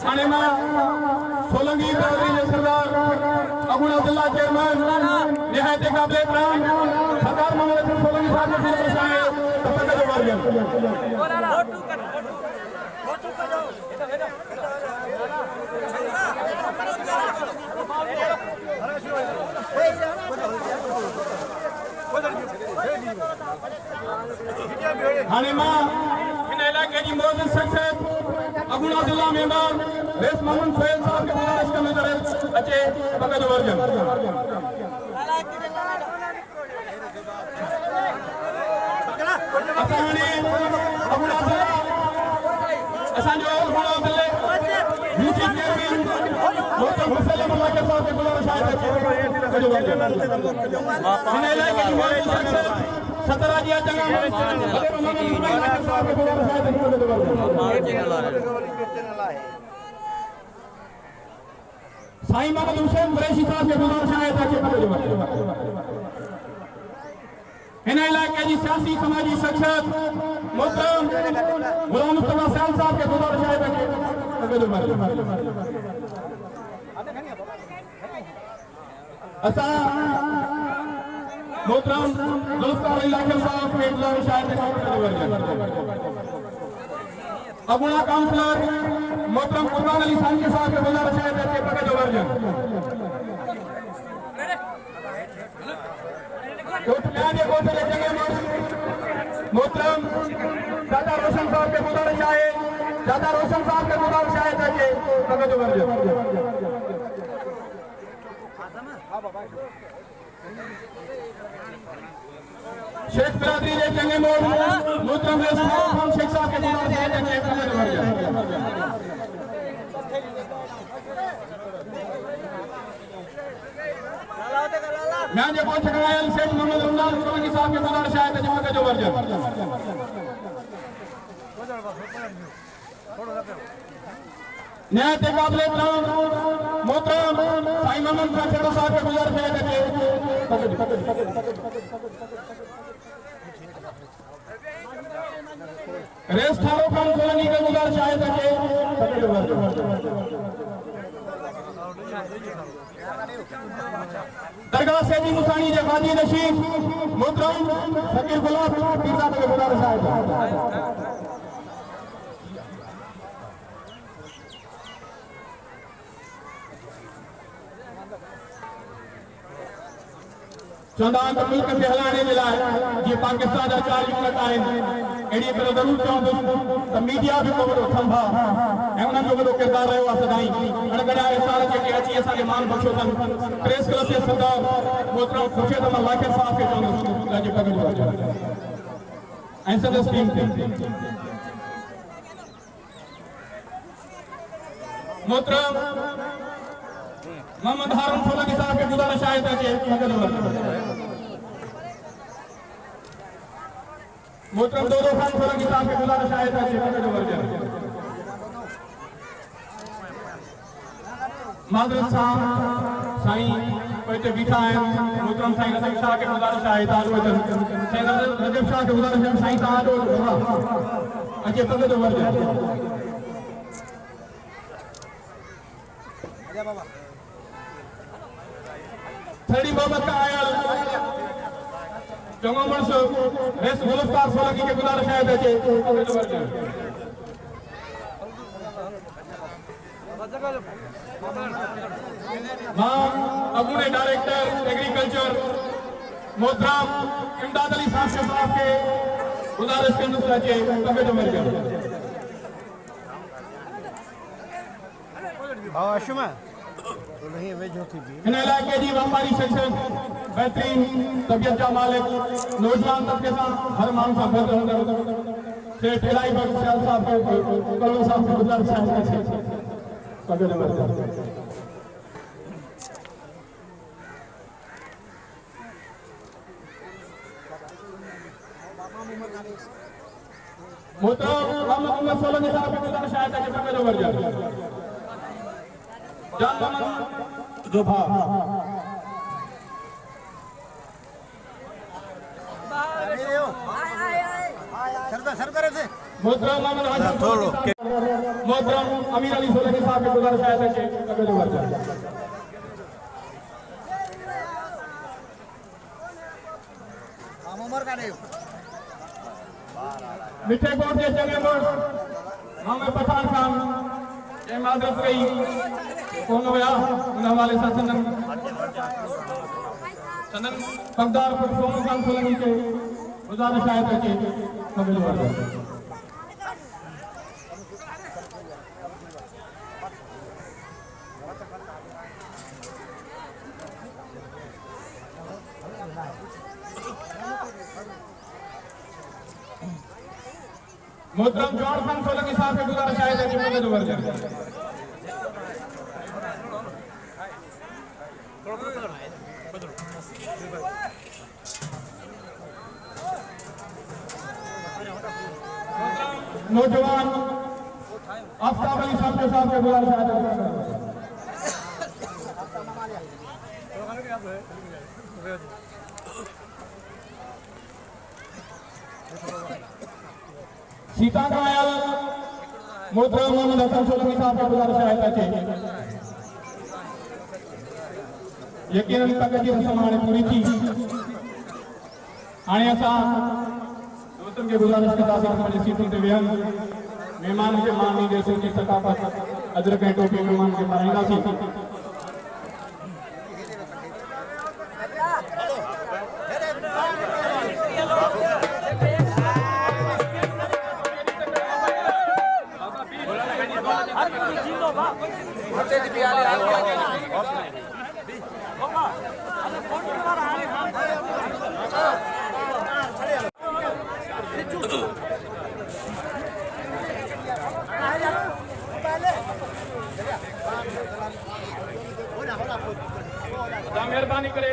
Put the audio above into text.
थाने में सोलंकी बरादरी सरदार अबुल अब्दुल्ला चेयरमैन निहायत काबिल एहतराम सरदार मोहम्मद सोलंकी साहब ने थाने में इन इलाके की मौजूद शख्सियत अबुल अब्दुल्ला मेंबर रेस मोहम्मद सोहेल साहब के गुजारिश का नजर अच्छे बगल वर्जन असानी अबुल अब्दुल्ला असान जो Abul Abdullah UC chairman doctor Hussain Abdullah के साहब के गुजारिश है बगल वर्जन इन इलाके की मौजूद शख्सियत सतराजिया जंगा साईं मोहम्मद हुसैन कुरैशी साहब के गुजारिश है ताकि इन इलाके की सियासी समाजी शख्सियत मोहतरम गुलाम मुस्तफा सैन साहब के गुजारिश है ताकि असा मोहतरम जुल्फकार इलाके साहब के गुजारिश है अबुला काउंसलर मोहतरम कुर्बान अली साहब साहब के गुजारिश है ताकि वर्जन मोहतरम दादा रोशन साहब के गुजारिश है दादा रोशन साहब के गुजारिश है ताकि वर्जन शेख बिरादरी ने चंगे मोड़ मोहतरम खान शेख साहब के गुजारिश है ताकि मैं जो पहुंच गया शेख मोहम्मद रमजान सोलंकी साहब के गुजारिश है ताकि वर्जन निहायत काबिल एहतराम मोहतरम साईं मोहम्मद खान साहब के गुजारिश है ताकि रेस ठारो खान सोलंकी के गुजारिश है ताकि दरगाह सैदी मुसानी जे गाजी नशीब मोहतरम फकीर गुलाब पीर साहब के गुजारिश है चौंदान तो मुल्क के हलाने जे लाइ जी पाकिस्तान जा 4 यूनिट आहिनि अहिड़ी तरह ज़रूर चवंदुसि त मीडिया बि को वॾो थंभ आहे ऐं उन्हनि जो वॾो किरदारु रहियो आहे सदाईं अणगड़ा इशार जेके अची असांखे मान बख़्शियो अथनि प्रेस क्लब जे सदर मोहतरम खुर्शीद अहमद लाखर साहब खे चवंदुसि पंहिंजे पग जो ऐं संदसि टीम खे मोहतरम मोहम्मद हारून सोलंकी साहब के गुजारिश है ताकि मोहतरम दोदो खान सोलंकी साहब के गुजारिश है ताकि मादरत साहब साईं पैसे बीठा है मोहतरम साईं रजब शाह के गुजारिश है ताजो साईं रजब शाह के गुजारिश है साईं ताजो अचे पग जो वर्जन बाबा थड़ी मोहम्मद का आयल जंगो मर्स रेस गुलफ्तार सोलंकी के गुजारिश है ताकि मां अबुने डायरेक्टर एग्रीकल्चर मोहतरम इमदाद अली साहब के गुजारिश के अनुसार के पग जो वर्जन आशुमा इन इलाके की व्यापारी सेक्शन बेहतरीन तबियत का मालिक नौजवान तबके साथ हर मांग का सेठ इलाई बख्श साहब के कलो साहब के गुजारिश है मोहतरम मोहम्मद सोलंकी साहब की गुजारिश है कि समय जो वर्जा जान जो भा मोहतरम मोहम्मद हाशिम मोहतरम अमीर अली सोलंकी साहब की गुजारिश है कि समय जो वर्जा मिठे कोट के जगह पर हमें पठान खान ये मादरस गई कौन होया उन हवाले से चंदन पगदार पर सोनू खान सोलंकी के गुजारिश है कि कबूल कर मोहतरम जॉन खान सोलंकी साहब की गुजारिश है कि कबूल कर नौजवान आफ्ताब अली साहब के गुजारिश है सीता कायल मोहतरम मोहम्मद हसन सोलंकी साहब के गुजारिश है यकीनन तक जी रस्म हाणे पूरी थी हाणे असां दोस्तन के गुजारिश कंदासीं पंहिंजी सीटुनि ते वेहनि महिमान खे मान ॾींदे सिंधी सकाफ़त अदरक ऐं टोपी महिमान खे पाराईंदासीं मेहरबानी करे